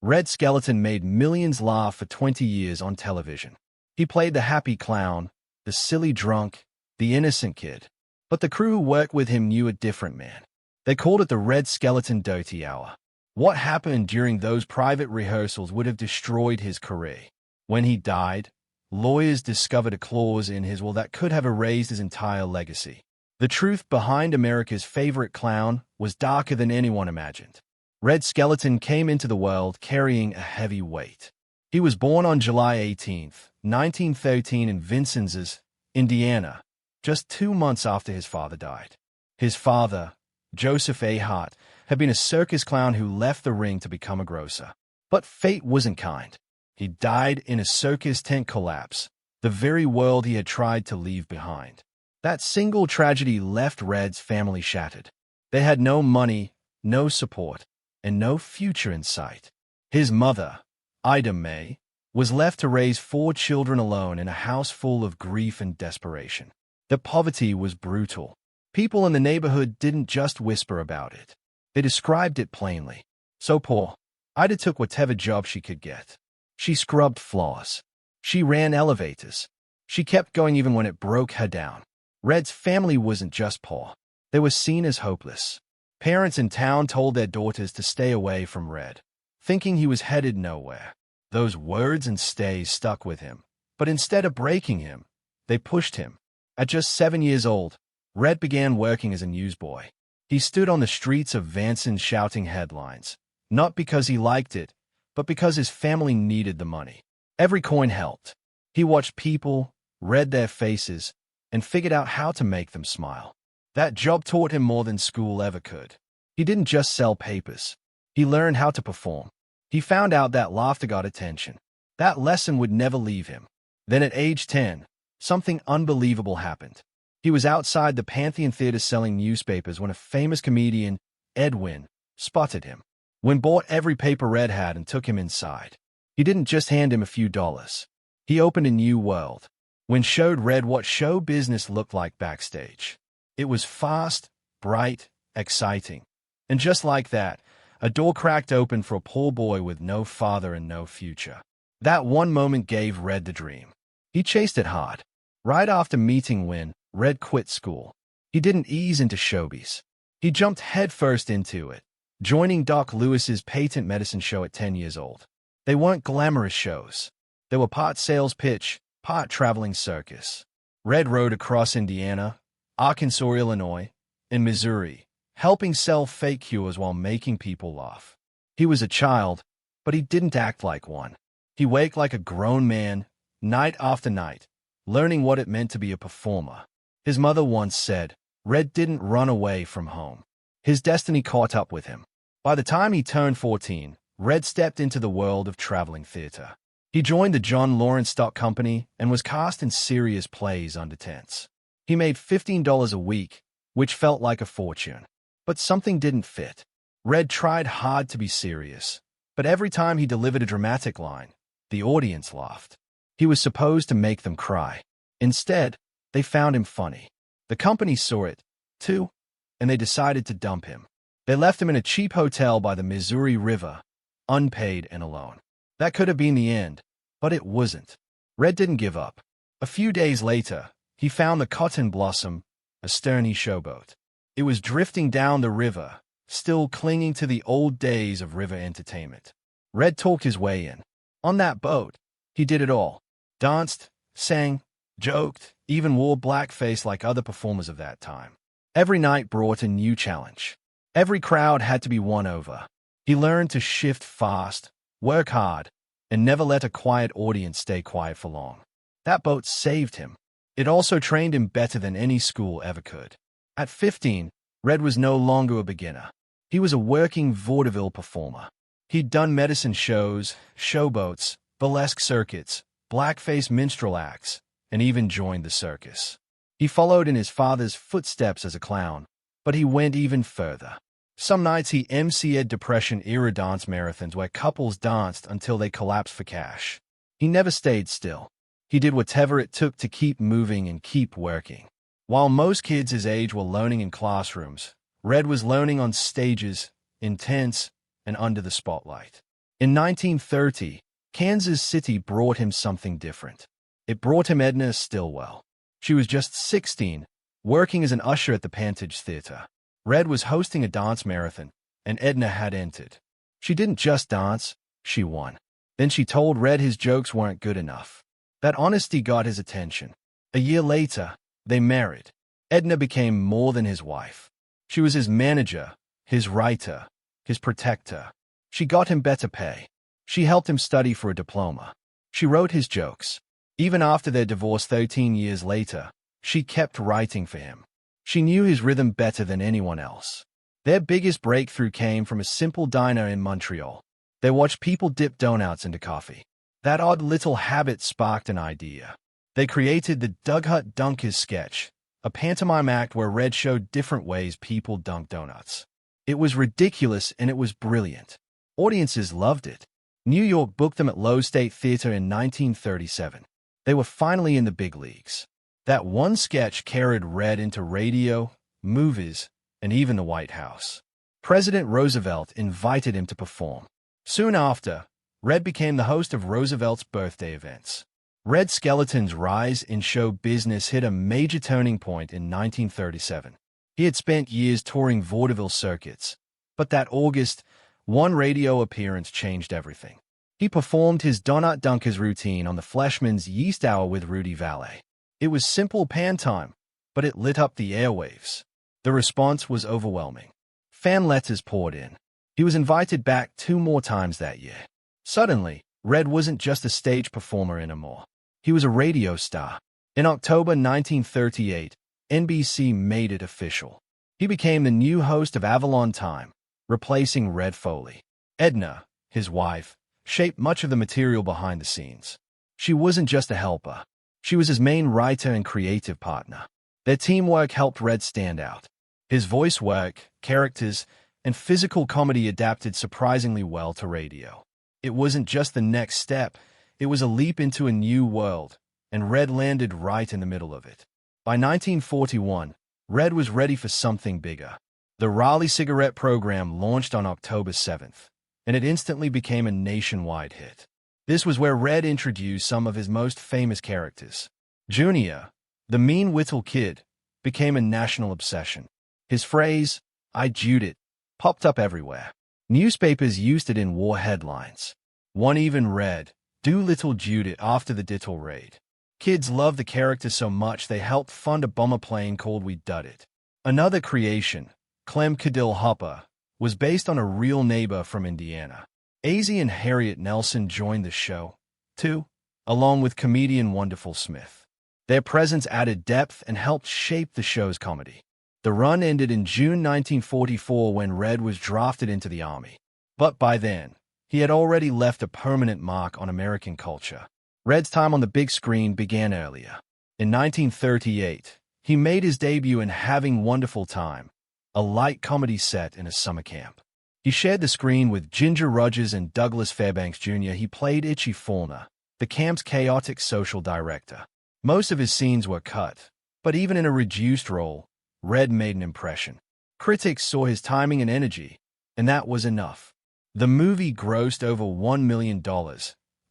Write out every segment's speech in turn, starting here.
Red Skelton made millions laugh for 20 years on television. He played the happy clown, the silly drunk, the innocent kid. But the crew who worked with him knew a different man. They called it the Red Skelton Dirty Hour. What happened during those private rehearsals would have destroyed his career. When he died, lawyers discovered a clause in his will that could have erased his entire legacy. The truth behind America's favorite clown was darker than anyone imagined. Red Skelton came into the world carrying a heavy weight. He was born on July 18, 1913 in Vincennes, Indiana, just 2 months after his father died. His father, Joseph A. Hart, had been a circus clown who left the ring to become a grocer. But fate wasn't kind. He died in a circus tent collapse, the very world he had tried to leave behind. That single tragedy left Red's family shattered. They had no money, no support, and no future in sight. His mother, Ida May, was left to raise 4 children alone in a house full of grief and desperation. The poverty was brutal. People in the neighborhood didn't just whisper about it. They described it plainly. So poor, Ida took whatever job she could get. She scrubbed floors. She ran elevators. She kept going even when it broke her down. Red's family wasn't just poor. They were seen as hopeless. Parents in town told their daughters to stay away from Red, thinking he was headed nowhere. Those words and stays stuck with him. But instead of breaking him, they pushed him. At just 7 years old, Red began working as a newsboy. He stood on the streets of Vincennes shouting headlines, not because he liked it, but because his family needed the money. Every coin helped. He watched people, read their faces, and figured out how to make them smile. That job taught him more than school ever could. He didn't just sell papers. He learned how to perform. He found out that laughter got attention. That lesson would never leave him. Then at age 10, something unbelievable happened. He was outside the Pantheon Theater selling newspapers when a famous comedian, Edwin, spotted him. Wynn bought every paper Red had and took him inside. He didn't just hand him a few dollars. He opened a new world. Wynn showed Red what show business looked like backstage. It was fast, bright, exciting. And just like that, a door cracked open for a poor boy with no father and no future. That one moment gave Red the dream. He chased it hard. Right after meeting Wynn, Red quit school. He didn't ease into showbiz. He jumped headfirst into it, joining Doc Lewis's patent medicine show at 10 years old. They weren't glamorous shows. They were part sales pitch, part traveling circus. Red rode across Indiana, Arkansas, Illinois, and Missouri, helping sell fake cures while making people laugh. He was a child, but he didn't act like one. He worked like a grown man, night after night, learning what it meant to be a performer. His mother once said, Red didn't run away from home. His destiny caught up with him. By the time he turned 14, Red stepped into the world of traveling theater. He joined the John Lawrence Stock Company and was cast in serious plays under tents. He made $15 a week, which felt like a fortune. But something didn't fit. Red tried hard to be serious, but every time he delivered a dramatic line, the audience laughed. He was supposed to make them cry. Instead, they found him funny. The company saw it, too, and they decided to dump him. They left him in a cheap hotel by the Missouri River, unpaid and alone. That could have been the end, but it wasn't. Red didn't give up. A few days later, he found the Cotton Blossom, a sterny showboat. It was drifting down the river, still clinging to the old days of river entertainment. Red talked his way in. On that boat, he did it all. Danced, sang, joked, even wore blackface like other performers of that time. Every night brought a new challenge. Every crowd had to be won over. He learned to shift fast, work hard, and never let a quiet audience stay quiet for long. That boat saved him. It also trained him better than any school ever could. At 15, Red was no longer a beginner. He was a working vaudeville performer. He'd done medicine shows, showboats, burlesque circuits, blackface minstrel acts, and even joined the circus. He followed in his father's footsteps as a clown, but he went even further. Some nights he emceed Depression-era dance marathons where couples danced until they collapsed for cash. He never stayed still. He did whatever it took to keep moving and keep working. While most kids his age were learning in classrooms, Red was learning on stages, intense, and under the spotlight. In 1930, Kansas City brought him something different. It brought him Edna Stillwell. She was just 16, working as an usher at the Pantage Theater. Red was hosting a dance marathon, and Edna had entered. She didn't just dance, she won. Then she told Red his jokes weren't good enough. That honesty got his attention. A year later, they married. Edna became more than his wife. She was his manager, his writer, his protector. She got him better pay. She helped him study for a diploma. She wrote his jokes. Even after their divorce 13 years later, she kept writing for him. She knew his rhythm better than anyone else. Their biggest breakthrough came from a simple diner in Montreal. They watched people dip donuts into coffee. That odd little habit sparked an idea. They created the Doug Hut Dunkers sketch, a pantomime act where Red showed different ways people dunk donuts. It was ridiculous and it was brilliant. Audiences loved it. New York booked them at Lowe State Theater in 1937. They were finally in the big leagues. That one sketch carried Red into radio, movies, and even the White House. President Roosevelt invited him to perform. Soon after, Red became the host of Roosevelt's birthday events. Red Skelton's rise in show business hit a major turning point in 1937. He had spent years touring vaudeville circuits, but that August, one radio appearance changed everything. He performed his Donut Dunkers routine on the Fleshman's Yeast Hour with Rudy Vallee. It was simple pantomime, but it lit up the airwaves. The response was overwhelming. Fan letters poured in. He was invited back 2 more times that year. Suddenly, Red wasn't just a stage performer anymore. He was a radio star. In October 1938, NBC made it official. He became the new host of Avalon Time, replacing Red Foley. Edna, his wife, shaped much of the material behind the scenes. She wasn't just a helper. She was his main writer and creative partner. Their teamwork helped Red stand out. His voice work, characters, and physical comedy adapted surprisingly well to radio. It wasn't just the next step, it was a leap into a new world, and Red landed right in the middle of it. By 1941, Red was ready for something bigger. The Raleigh cigarette program launched on October 7th, and it instantly became a nationwide hit. This was where Red introduced some of his most famous characters. Junior, the mean Whittle kid, became a national obsession. His phrase, "I Jude it," popped up everywhere. Newspapers used it in war headlines. One even read, "Do Little Jude it" after the Dittle raid. Kids loved the character so much they helped fund a bomber plane called We Dud It. Another creation, Clem Cadill Hopper, was based on a real neighbor from Indiana. Azie and Harriet Nelson joined the show, too, along with comedian Wonderful Smith. Their presence added depth and helped shape the show's comedy. The run ended in June 1944 when Red was drafted into the Army. But by then, he had already left a permanent mark on American culture. Red's time on the big screen began earlier. In 1938, he made his debut in Having Wonderful Time, a light comedy set in a summer camp. He shared the screen with Ginger Rogers and Douglas Fairbanks Jr. He played Itchy Faulkner, the camp's chaotic social director. Most of his scenes were cut, but even in a reduced role, Red made an impression. Critics saw his timing and energy, and that was enough. The movie grossed over $1 million,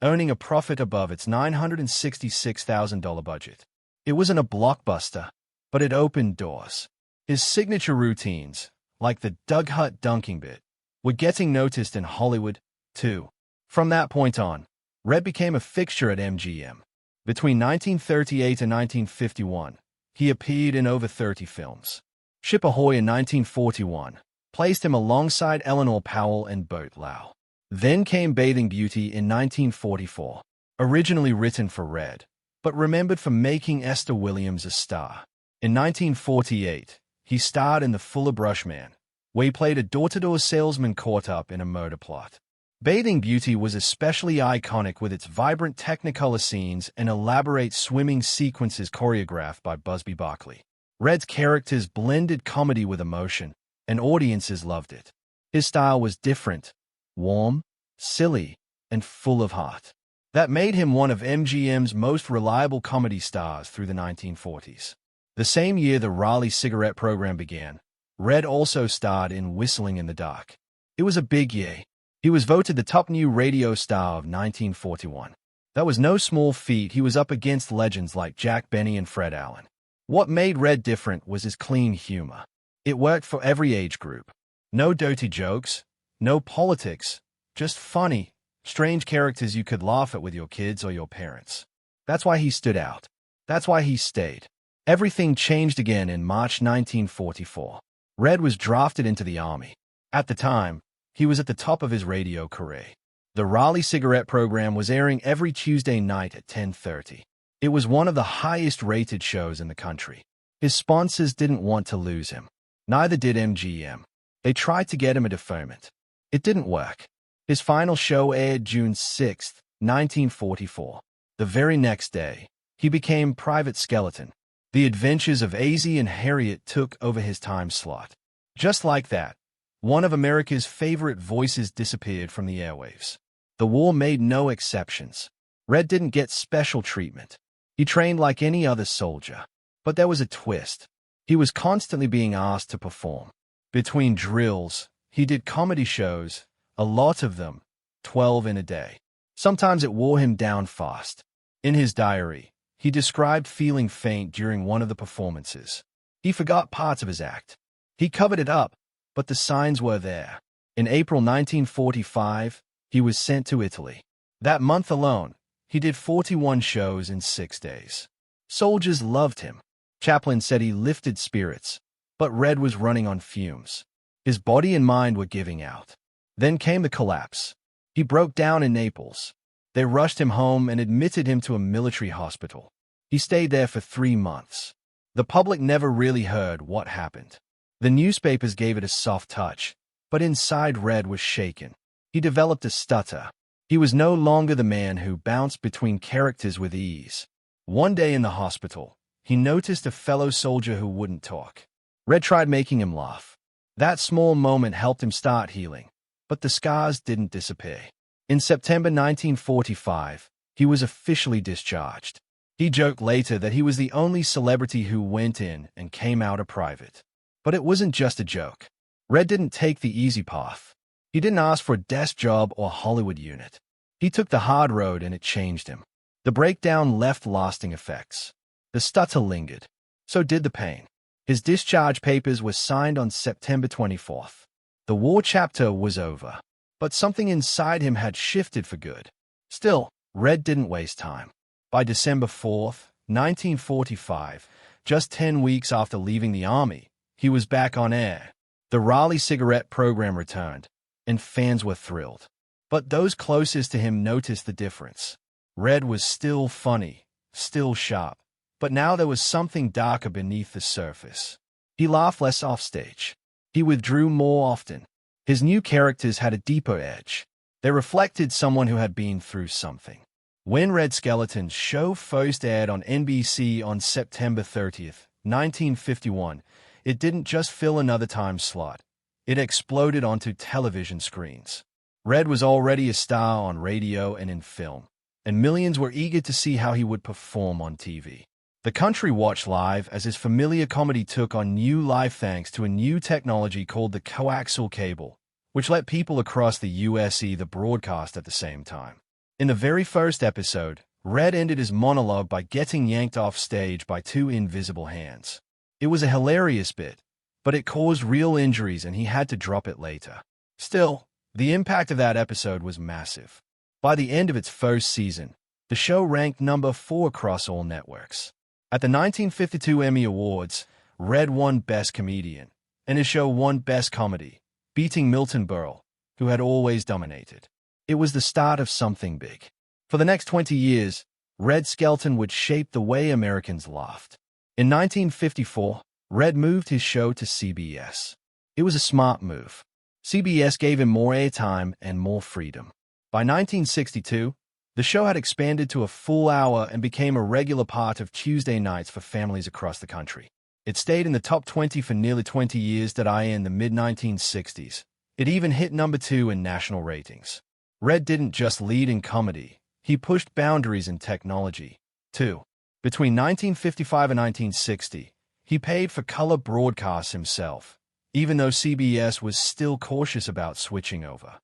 earning a profit above its $966,000 budget. It wasn't a blockbuster, but it opened doors. His signature routines, like the Doug Hut dunking bit, were getting noticed in Hollywood, too. From that point on, Red became a fixture at MGM. Between 1938 and 1951, he appeared in over 30 films. Ship Ahoy in 1941 placed him alongside Eleanor Powell and Bert Lau. Then came Bathing Beauty in 1944, originally written for Red, but remembered for making Esther Williams a star. In 1948, he starred in The Fuller Brush Man, where he played a door-to-door salesman caught up in a murder plot. Bathing Beauty was especially iconic with its vibrant Technicolor scenes and elaborate swimming sequences choreographed by Busby Berkeley. Red's characters blended comedy with emotion, and audiences loved it. His style was different, warm, silly, and full of heart. That made him one of MGM's most reliable comedy stars through the 1940s. The same year the Raleigh cigarette program began, Red also starred in Whistling in the Dark. It was a big year. He was voted the top new radio star of 1941. That was no small feat. He was up against legends like Jack Benny and Fred Allen. What made Red different was his clean humor. It worked for every age group. No dirty jokes, no politics, just funny, strange characters you could laugh at with your kids or your parents. That's why he stood out. That's why he stayed. Everything changed again in March 1944. Red was drafted into the Army. At the time, he was at the top of his radio career. The Raleigh cigarette program was airing every Tuesday night at 10:30. It was one of the highest-rated shows in the country. His sponsors didn't want to lose him. Neither did MGM. They tried to get him a deferment. It didn't work. His final show aired June 6, 1944. The very next day, he became Private Skelton. The adventures of AZ and Harriet took over his time slot. Just like that, one of America's favorite voices disappeared from the airwaves. The war made no exceptions. Red didn't get special treatment. He trained like any other soldier. But there was a twist. He was constantly being asked to perform. Between drills, he did comedy shows, a lot of them, 12 in a day. Sometimes it wore him down fast. In his diary, he described feeling faint during one of the performances. He forgot parts of his act. He covered it up, but the signs were there. In April 1945, he was sent to Italy. That month alone, he did 41 shows in 6 days. Soldiers loved him. Chaplin said he lifted spirits, but Red was running on fumes. His body and mind were giving out. Then came the collapse. He broke down in Naples. They rushed him home and admitted him to a military hospital. He stayed there for 3 months. The public never really heard what happened. The newspapers gave it a soft touch, but inside Red was shaken. He developed a stutter. He was no longer the man who bounced between characters with ease. One day in the hospital, he noticed a fellow soldier who wouldn't talk. Red tried making him laugh. That small moment helped him start healing, but the scars didn't disappear. In September 1945, he was officially discharged. He joked later that he was the only celebrity who went in and came out a private. But it wasn't just a joke. Red didn't take the easy path. He didn't ask for a desk job or Hollywood unit. He took the hard road and it changed him. The breakdown left lasting effects. The stutter lingered. So did the pain. His discharge papers were signed on September 24th. The war chapter was over. But something inside him had shifted for good. Still, Red didn't waste time. By December 4th, 1945, just 10 weeks after leaving the Army, he was back on air. The Raleigh cigarette program returned, and fans were thrilled. But those closest to him noticed the difference. Red was still funny, still sharp, but now there was something darker beneath the surface. He laughed less offstage. He withdrew more often. His new characters had a deeper edge. They reflected someone who had been through something. When Red Skelton's show first aired on NBC on September 30th, 1951, it didn't just fill another time slot. It exploded onto television screens. Red was already a star on radio and in film, and millions were eager to see how he would perform on TV. The country watched live as his familiar comedy took on new life thanks to a new technology called the coaxial cable, which let people across the US see the broadcast at the same time. In the very first episode, Red ended his monologue by getting yanked off stage by 2 invisible hands. It was a hilarious bit, but it caused real injuries and he had to drop it later. Still, the impact of that episode was massive. By the end of its first season, the show ranked number 4 across all networks. At the 1952 Emmy Awards, Red won Best Comedian, and his show won Best Comedy, beating Milton Berle, who had always dominated. It was the start of something big. For the next 20 years, Red Skelton would shape the way Americans laughed. In 1954, Red moved his show to CBS. It was a smart move. CBS gave him more airtime and more freedom. By 1962, the show had expanded to a full hour and became a regular part of Tuesday nights for families across the country. It stayed in the top 20 for nearly 20 years in the mid-1960s. It even hit number 2 in national ratings. Red didn't just lead in comedy. He pushed boundaries in technology, too. Between 1955 and 1960, he paid for color broadcasts himself, even though CBS was still cautious about switching over.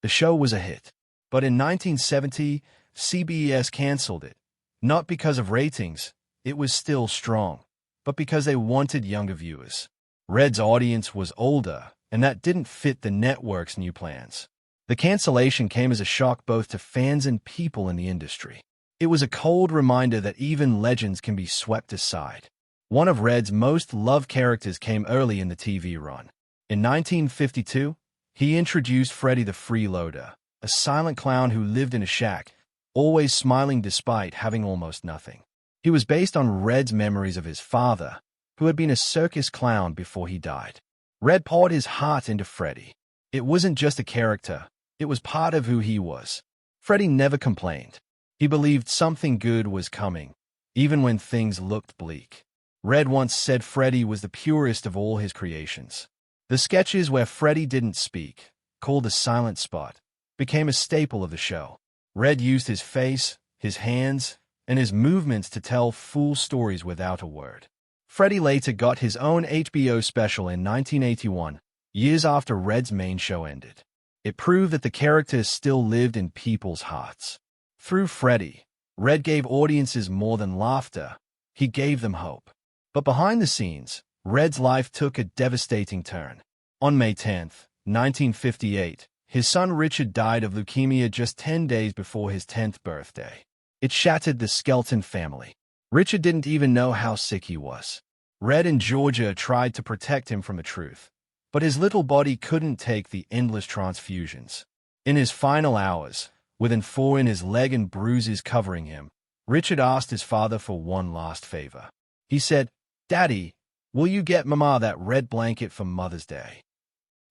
The show was a hit. But in 1970, CBS canceled it. Not because of ratings, it was still strong, but because they wanted younger viewers. Red's audience was older, and that didn't fit the network's new plans. The cancellation came as a shock both to fans and people in the industry. It was a cold reminder that even legends can be swept aside. One of Red's most loved characters came early in the TV run. In 1952, he introduced Freddy the Freeloader, a silent clown who lived in a shack, always smiling despite having almost nothing. He was based on Red's memories of his father, who had been a circus clown before he died. Red poured his heart into Freddy. It wasn't just a character, it was part of who he was. Freddy never complained. He believed something good was coming, even when things looked bleak. Red once said Freddy was the purest of all his creations. The sketches where Freddy didn't speak, called the silent spot, became a staple of the show. Red used his face, his hands, and his movements to tell full stories without a word. Freddy later got his own HBO special in 1981, years after Red's main show ended. It proved that the character still lived in people's hearts. Through Freddy, Red gave audiences more than laughter, he gave them hope. But behind the scenes, Red's life took a devastating turn. On May 10, 1958, his son Richard died of leukemia just 10 days before his 10th birthday. It shattered the Skelton family. Richard didn't even know how sick he was. Red and Georgia tried to protect him from the truth, but his little body couldn't take the endless transfusions. In his final hours, with an 4 in his leg and bruises covering him, Richard asked his father for one last favor. He said, "Daddy, will you get Mama that red blanket for Mother's Day?"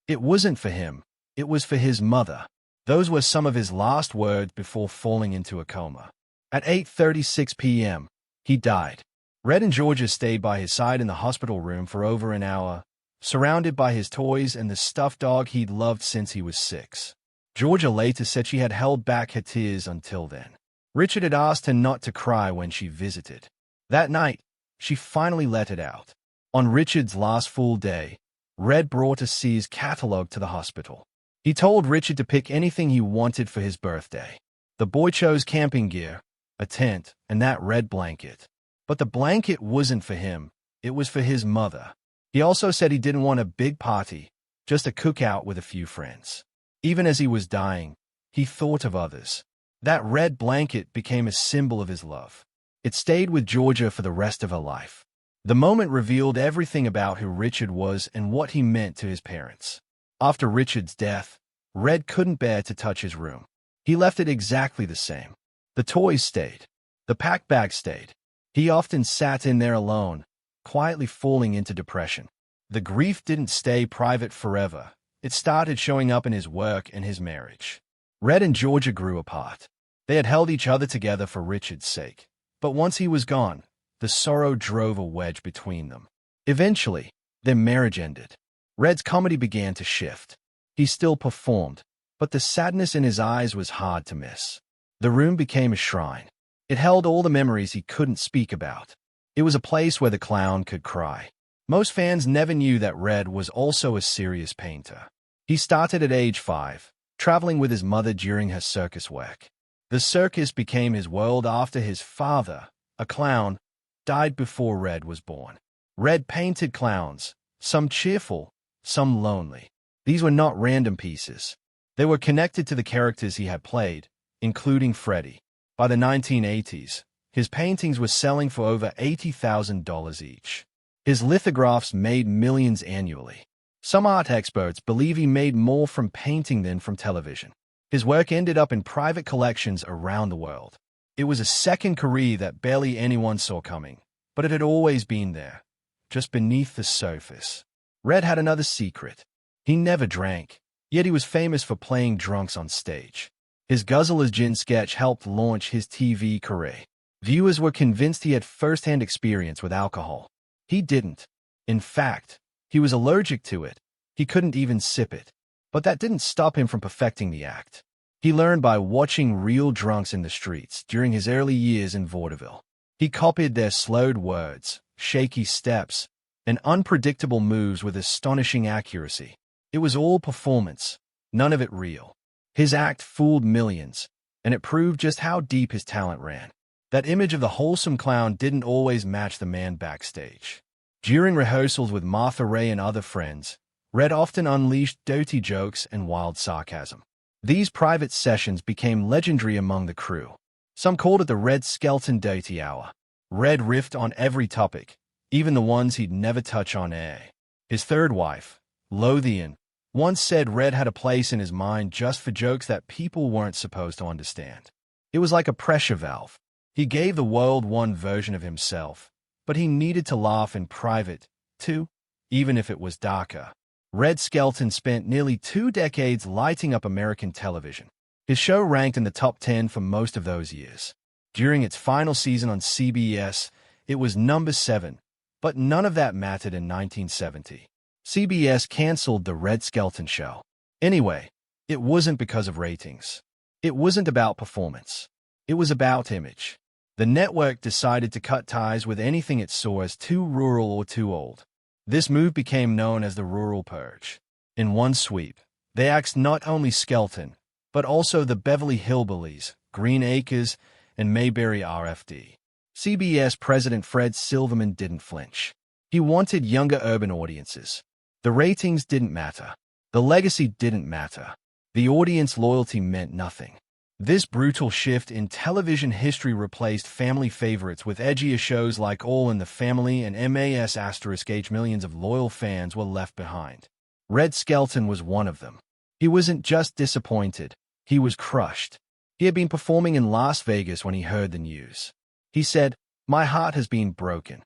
It wasn't for him, it was for his mother. Those were some of his last words before falling into a coma. At 8:36 p.m., he died. Red and Georgia stayed by his side in the hospital room for over an hour, surrounded by his toys and the stuffed dog he'd loved since he was 6. Georgia later said she had held back her tears until then. Richard had asked her not to cry when she visited. That night, she finally let it out. On Richard's last full day, Red brought a Sears catalog to the hospital. He told Richard to pick anything he wanted for his birthday. The boy chose camping gear, a tent, and that red blanket. But the blanket wasn't for him, it was for his mother. He also said he didn't want a big party, just a cookout with a few friends. Even as he was dying, he thought of others. That red blanket became a symbol of his love. It stayed with Georgia for the rest of her life. The moment revealed everything about who Richard was and what he meant to his parents. After Richard's death, Red couldn't bear to touch his room. He left it exactly the same. The toys stayed. The pack bag stayed. He often sat in there alone, quietly falling into depression. The grief didn't stay private forever. It started showing up in his work and his marriage. Red and Georgia grew apart. They had held each other together for Richard's sake. But once he was gone, the sorrow drove a wedge between them. Eventually, their marriage ended. Red's comedy began to shift. He still performed, but the sadness in his eyes was hard to miss. The room became a shrine. It held all the memories he couldn't speak about. It was a place where the clown could cry. Most fans never knew that Red was also a serious painter. He started at age 5, traveling with his mother during her circus work. The circus became his world after his father, a clown, died before Red was born. Red painted clowns, some cheerful, some lonely. These were not random pieces. They were connected to the characters he had played, including Freddy. By the 1980s, his paintings were selling for over $80,000 each. His lithographs made millions annually. Some art experts believe he made more from painting than from television. His work ended up in private collections around the world. It was a second career that barely anyone saw coming, but it had always been there, just beneath the surface. Red had another secret. He never drank, yet he was famous for playing drunks on stage. His Guzzler's Gin sketch helped launch his TV career. Viewers were convinced he had first-hand experience with alcohol. He didn't. In fact, he was allergic to it. He couldn't even sip it. But that didn't stop him from perfecting the act. He learned by watching real drunks in the streets during his early years in vaudeville. He copied their slowed words, shaky steps, and unpredictable moves with astonishing accuracy. It was all performance, none of it real. His act fooled millions, and it proved just how deep his talent ran. That image of the wholesome clown didn't always match the man backstage. During rehearsals with Martha Ray and other friends, Red often unleashed dirty jokes and wild sarcasm. These private sessions became legendary among the crew. Some called it the Red Skelton Dirty Hour. Red riffed on every topic, even the ones he'd never touch on air. His third wife, Lothian, once said Red had a place in his mind just for jokes that people weren't supposed to understand. It was like a pressure valve. He gave the world one version of himself, but he needed to laugh in private, too, even if it was darker. Red Skelton spent nearly 2 decades lighting up American television. His show ranked in the top 10 for most of those years. During its final season on CBS, it was number 7, but none of that mattered in 1970. CBS canceled The Red Skelton Show. Anyway, it wasn't because of ratings. It wasn't about performance. It was about image. The network decided to cut ties with anything it saw as too rural or too old. This move became known as the Rural Purge. In one sweep, they axed not only Skelton, but also the Beverly Hillbillies, Green Acres, and Mayberry RFD. CBS President Fred Silverman didn't flinch. He wanted younger urban audiences. The ratings didn't matter. The legacy didn't matter. The audience loyalty meant nothing. This brutal shift in television history replaced family favorites with edgier shows like All in the Family and MAS*H. Millions of loyal fans were left behind. Red Skelton was one of them. He wasn't just disappointed. He was crushed. He had been performing in Las Vegas when he heard the news. He said, "My heart has been broken."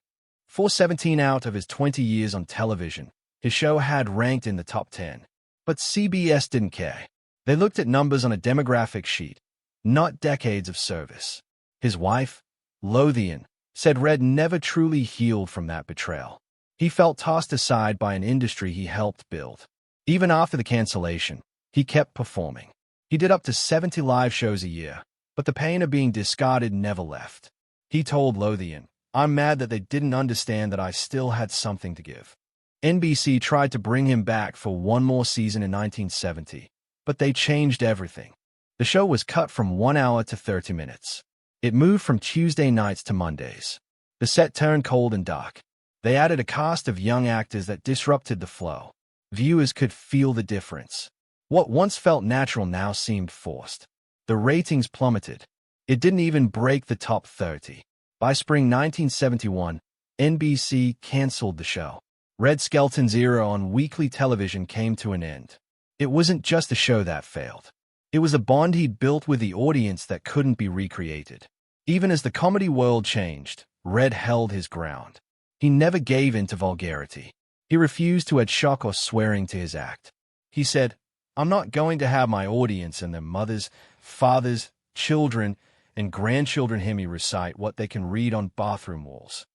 For 17 out of his 20 years on television, his show had ranked in the top 10. But CBS didn't care. They looked at numbers on a demographic sheet, not decades of service. His wife, Lothian, said Red never truly healed from that betrayal. He felt tossed aside by an industry he helped build. Even after the cancellation, he kept performing. He did up to 70 live shows a year, but the pain of being discarded never left. He told Lothian, "I'm mad that they didn't understand that I still had something to give." NBC tried to bring him back for one more season in 1970, but they changed everything. The show was cut from 1 hour to 30 minutes. It moved from Tuesday nights to Mondays. The set turned cold and dark. They added a cast of young actors that disrupted the flow. Viewers could feel the difference. What once felt natural now seemed forced. The ratings plummeted. It didn't even break the top 30. By spring 1971, NBC canceled the show. Red Skelton's era on weekly television came to an end. It wasn't just a show that failed. It was a bond he'd built with the audience that couldn't be recreated. Even as the comedy world changed, Red held his ground. He never gave in to vulgarity. He refused to add shock or swearing to his act. He said, "I'm not going to have my audience and their mothers, fathers, children, and grandchildren hear me recite what they can read on bathroom walls."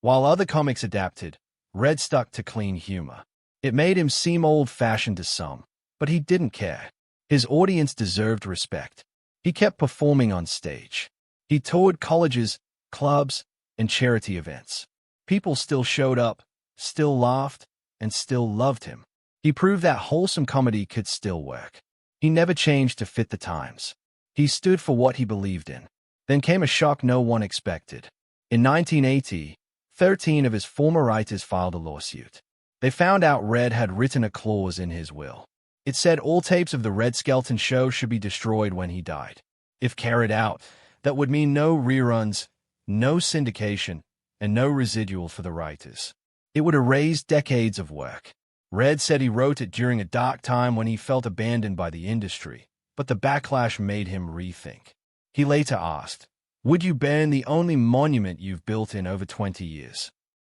While other comics adapted, Red stuck to clean humor. It made him seem old-fashioned to some, but he didn't care. His audience deserved respect. He kept performing on stage. He toured colleges, clubs, and charity events. People still showed up, still laughed, and still loved him. He proved that wholesome comedy could still work. He never changed to fit the times. He stood for what he believed in. Then came a shock no one expected. In 1980, 13 of his former writers filed a lawsuit. They found out Red had written a clause in his will. It said all tapes of The Red Skelton Show should be destroyed when he died. If carried out, that would mean no reruns, no syndication, and no residual for the writers. It would erase decades of work. Red said he wrote it during a dark time when he felt abandoned by the industry, but the backlash made him rethink. He later asked, "Would you burn the only monument you've built in over 20 years?"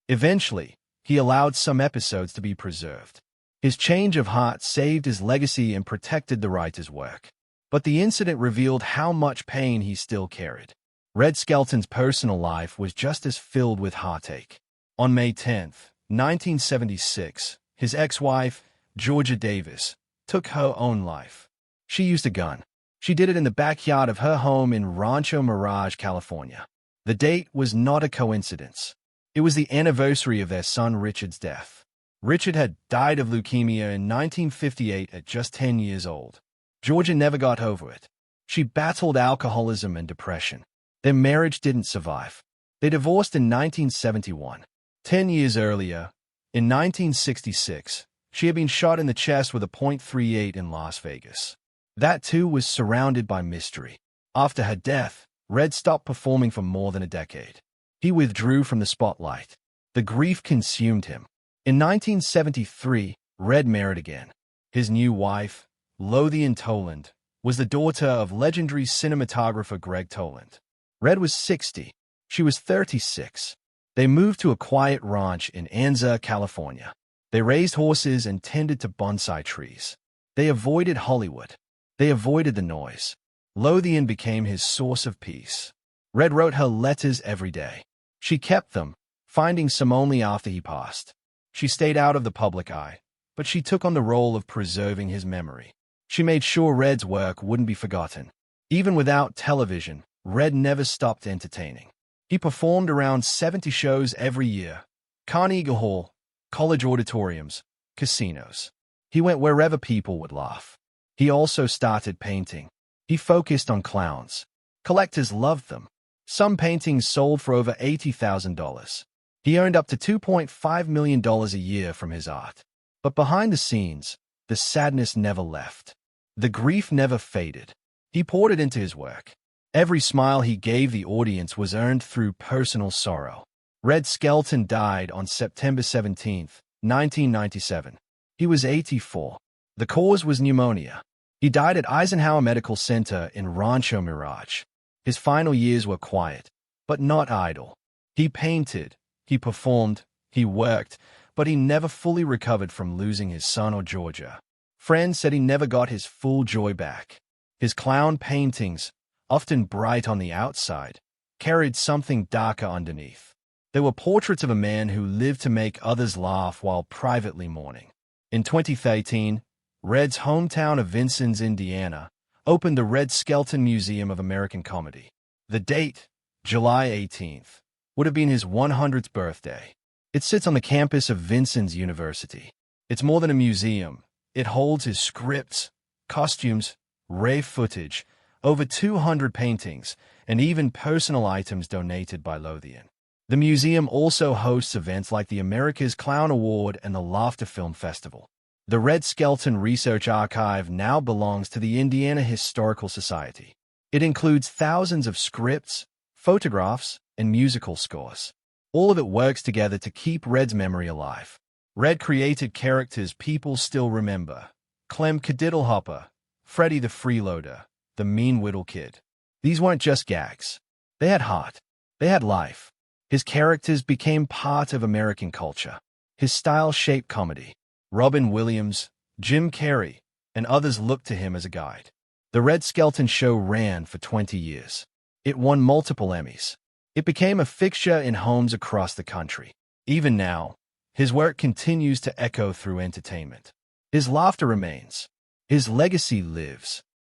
Eventually, he allowed some episodes to be preserved. His change of heart saved his legacy and protected the writer's work. But the incident revealed how much pain he still carried. Red Skelton's personal life was just as filled with heartache. On May 10, 1976, his ex-wife, Georgia Davis, took her own life. She used a gun. She did it in the backyard of her home in Rancho Mirage, California. The date was not a coincidence. It was the anniversary of their son Richard's death. Richard had died of leukemia in 1958 at just 10 years old. Georgia never got over it. She battled alcoholism and depression. Their marriage didn't survive. They divorced in 1971. 10 years earlier, in 1966, she had been shot in the chest with a .38 in Las Vegas. That too was surrounded by mystery. After her death, Red stopped performing for more than a decade. He withdrew from the spotlight. The grief consumed him. In 1973, Red married again. His new wife, Lothian Toland, was the daughter of legendary cinematographer Greg Toland. Red was 60. She was 36. They moved to a quiet ranch in Anza, California. They raised horses and tended to bonsai trees. They avoided Hollywood. They avoided the noise. Lothian became his source of peace. Red wrote her letters every day. She kept them, finding some only after he passed. She stayed out of the public eye, but she took on the role of preserving his memory. She made sure Red's work wouldn't be forgotten. Even without television, Red never stopped entertaining. He performed around 70 shows every year. Carnegie Hall, college auditoriums, casinos. He went wherever people would laugh. He also started painting. He focused on clowns. Collectors loved them. Some paintings sold for over $80,000. He earned up to $2.5 million a year from his art. But behind the scenes, the sadness never left. The grief never faded. He poured it into his work. Every smile he gave the audience was earned through personal sorrow. Red Skelton died on September 17, 1997. He was 84. The cause was pneumonia. He died at Eisenhower Medical Center in Rancho Mirage. His final years were quiet, but not idle. He painted, he performed, he worked, but he never fully recovered from losing his son or Georgia. Friends said he never got his full joy back. His clown paintings, often bright on the outside, carried something darker underneath. They were portraits of a man who lived to make others laugh while privately mourning. In 2013, Red's hometown of Vincennes, Indiana, opened the Red Skelton Museum of American Comedy. The date, July 18th, would have been his 100th birthday. It sits on the campus of Vincennes University. It's more than a museum. It holds his scripts, costumes, rave footage, over 200 paintings, and even personal items donated by Lothian. The museum also hosts events like the America's Clown Award and the Laughter Film Festival. The Red Skelton Research Archive now belongs to the Indiana Historical Society. It includes thousands of scripts, photographs, and musical scores. All of it works together to keep Red's memory alive. Red created characters people still remember. Clem Cadiddlehopper, Freddie the Freeloader, the Mean Whittle Kid. These weren't just gags. They had heart. They had life. His characters became part of American culture. His style shaped comedy. Robin Williams, Jim Carrey, and others looked to him as a guide. The Red Skelton Show ran for 20 years. It won multiple Emmys. It became a fixture in homes across the country. Even now, his work continues to echo through entertainment. His laughter remains. His legacy lives.